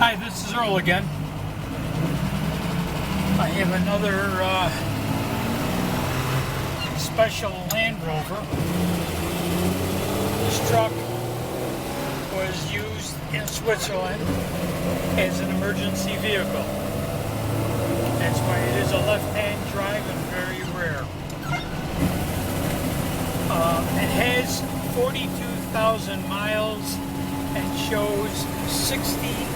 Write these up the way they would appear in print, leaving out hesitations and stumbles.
Hi, this is Earl again. I have another special Land Rover. This truck was used in Switzerland as an emergency vehicle. That's why it is a left-hand drive and very rare. It has 42,000 miles and shows 68,000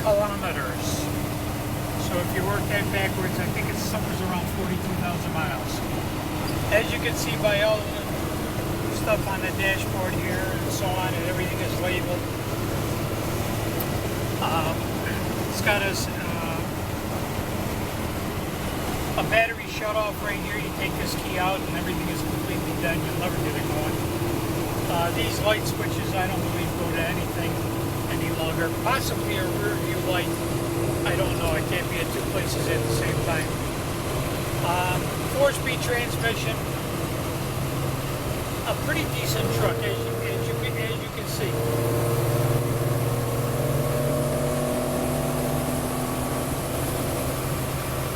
kilometers. So if you work that backwards, I think it's somewhere around 42,000 miles. As you can see by all the stuff on the dashboard here and so on, and everything is labeled. It's got a battery shut off right here. You take this key out and everything is completely dead. You'll never get it going. These light switches I don't believe go to anything any longer. Possibly a rear view light. I don't know. It can't be at two places at the same time. 4-speed transmission. A pretty decent truck as you can see.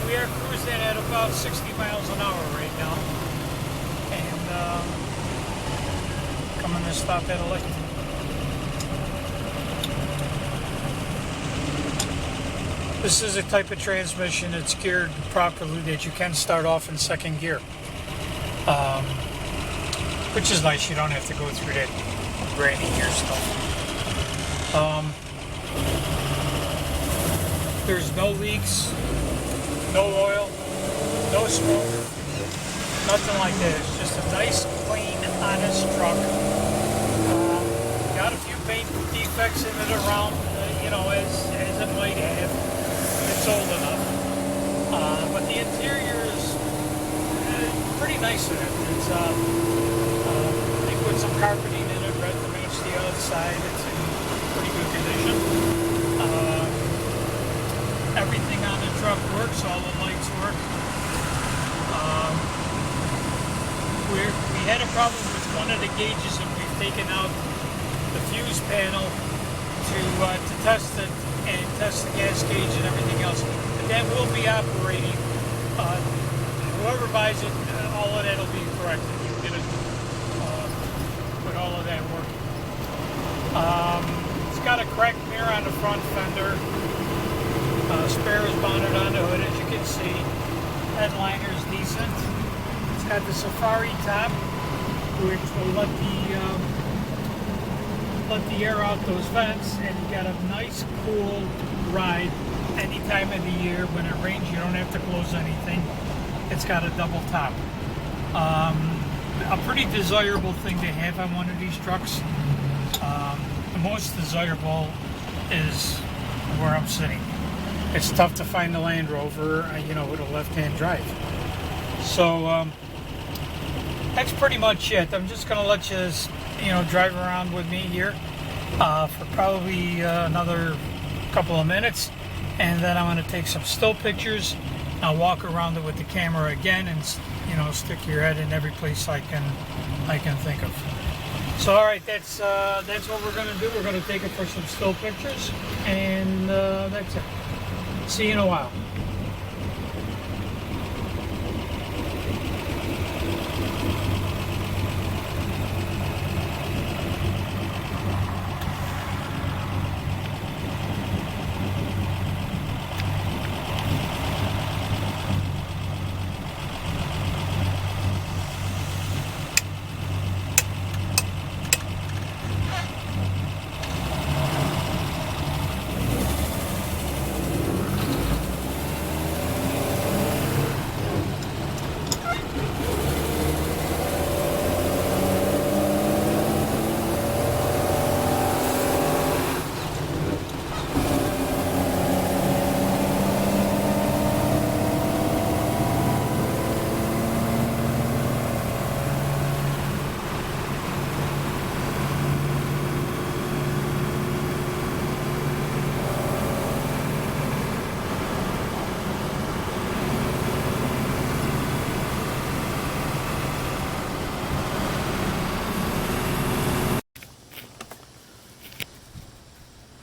We are cruising at about 60 miles an hour right now. And coming to stop at a light. This is a type of transmission that's geared properly that you can start off in second gear. Which is nice, you don't have to go through that grinding gear stuff. There's no leaks, no oil, no smoke, nothing like that. It's just a nice, clean, honest truck. Got a few paint defects in it around, as it might have. It's old enough. But the interior is pretty nice in it. It's, they put some carpeting in it right to match the outside. It's in pretty good condition. Everything on the truck works. All the lights work. We had a problem with one of the gauges, and we've taken out the fuse panel to test it and test the gas gauge and everything else. But that will be operating. Whoever buys it, all of that will be corrected. You get it with all of that working. It's got a cracked mirror on the front fender. Spare is mounted on the hood, as you can see. Headliner is decent. It's got the Safari top, which will let the air out those vents, and you got a nice cool ride any time of the year. When it rains, you don't have to close anything. It's got a double top. A pretty desirable thing to have on one of these trucks. The most desirable is where I'm sitting. It's tough to find a Land Rover, with a left-hand drive. So that's pretty much it. I'm just going to let you, drive around with me here for probably another couple of minutes, and then I'm going to take some still pictures. I'll walk around it with the camera again, and stick your head in every place I can think of. So, all right, that's what we're going to do. We're going to take it for some still pictures, and that's it. See you in a while.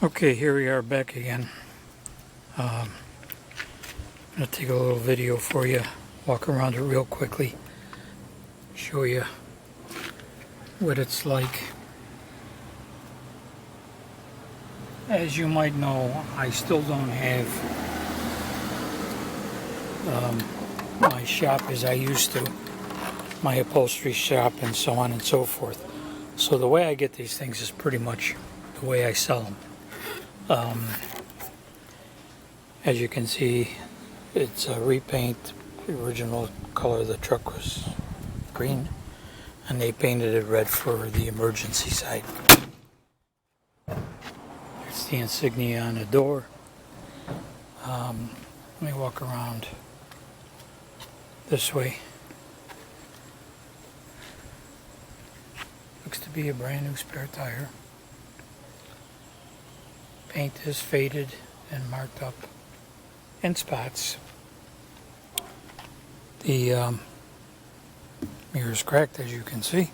Okay, here we are back again. I'm going to take a little video for you, walk around it real quickly, show you what it's like. As you might know, I still don't have my shop as I used to, my upholstery shop and so on and so forth. So the way I get these things is pretty much the way I sell them. As you can see, it's a repaint. The original color of the truck was green, and they painted it red for the emergency side. There's the insignia on the door. Let me walk around this way. Looks to be a brand new spare tire. Paint is faded and marked up in spots. The mirror is cracked, as you can see.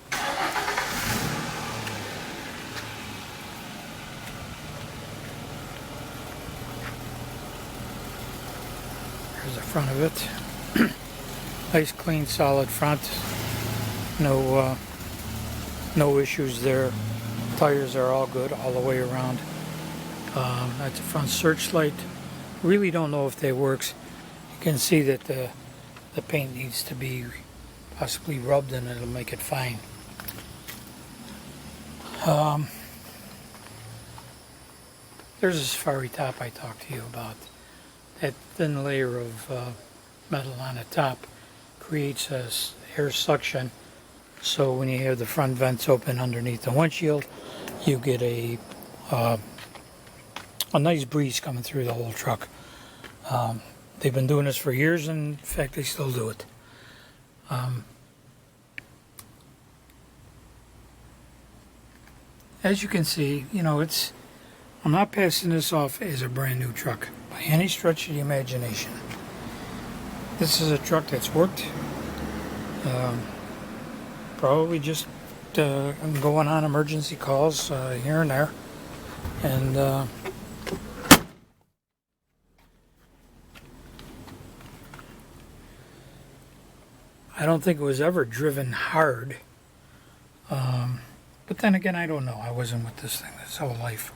Here's the front of it. Nice, clean, solid front. No issues there. Tires are all good all the way around. That's the front searchlight. Really don't know if that works. You can see that the paint needs to be possibly rubbed and it'll make it fine. There's a safari top I talked to you about. That thin layer of metal on the top creates a air suction, so when you have the front vents open underneath the windshield, you get a nice breeze coming through the whole truck. They've been doing this for years, and in fact they still do it. As you can see, you know, I'm not passing this off as a brand new truck by any stretch of the imagination. This is a truck that's worked, probably just going on emergency calls here and there, and I don't think it was ever driven hard, but then again, I don't know. I wasn't with this thing this whole life.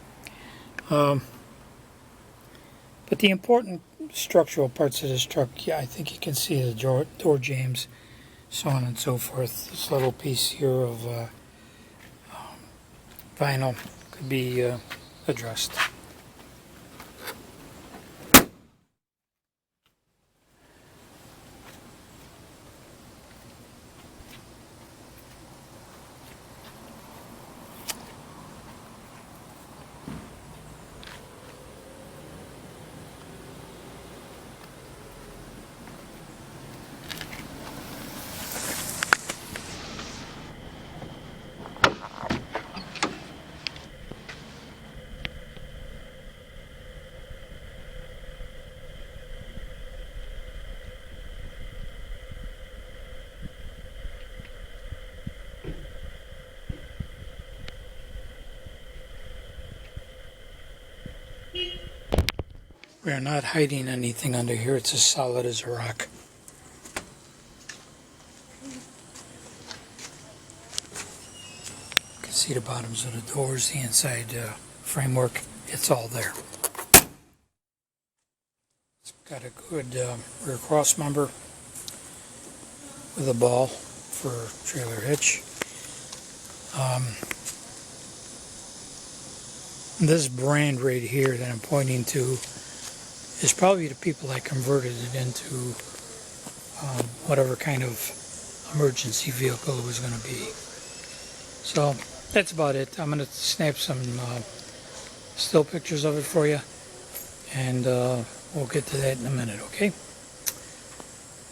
But the important structural parts of this truck, yeah, I think you can see the door jambs, so on and so forth. This little piece here of vinyl could be addressed. We are not hiding anything under here. It's as solid as a rock. You can see the bottoms of the doors, the inside framework. It's all there. It's got a good rear cross member with a ball for trailer hitch. This brand right here that I'm pointing to is probably the people that converted it into whatever kind of emergency vehicle it was going to be. So that's about it. I'm going to snap some still pictures of it for you, and we'll get to that in a minute, okay?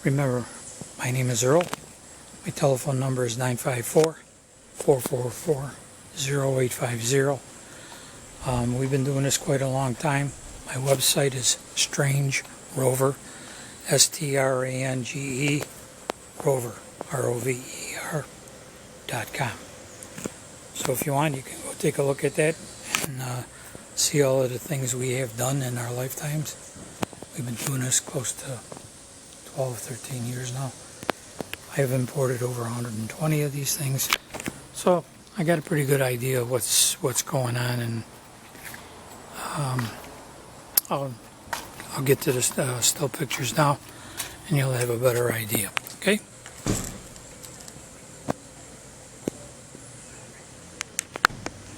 Remember, my name is Earl. My telephone number is 954-444-0850. We've been doing this quite a long time. My website is Strange Rover, S-T-R-A-N-G-E, Rover, R-O-V-E-R.com. So if you want, you can go take a look at that and see all of the things we have done in our lifetimes. We've been doing this close to 12, 13 years now. I have imported over 120 of these things. So I got a pretty good idea of what's going on, and I'll get to the still pictures now, and you'll have a better idea. Okay?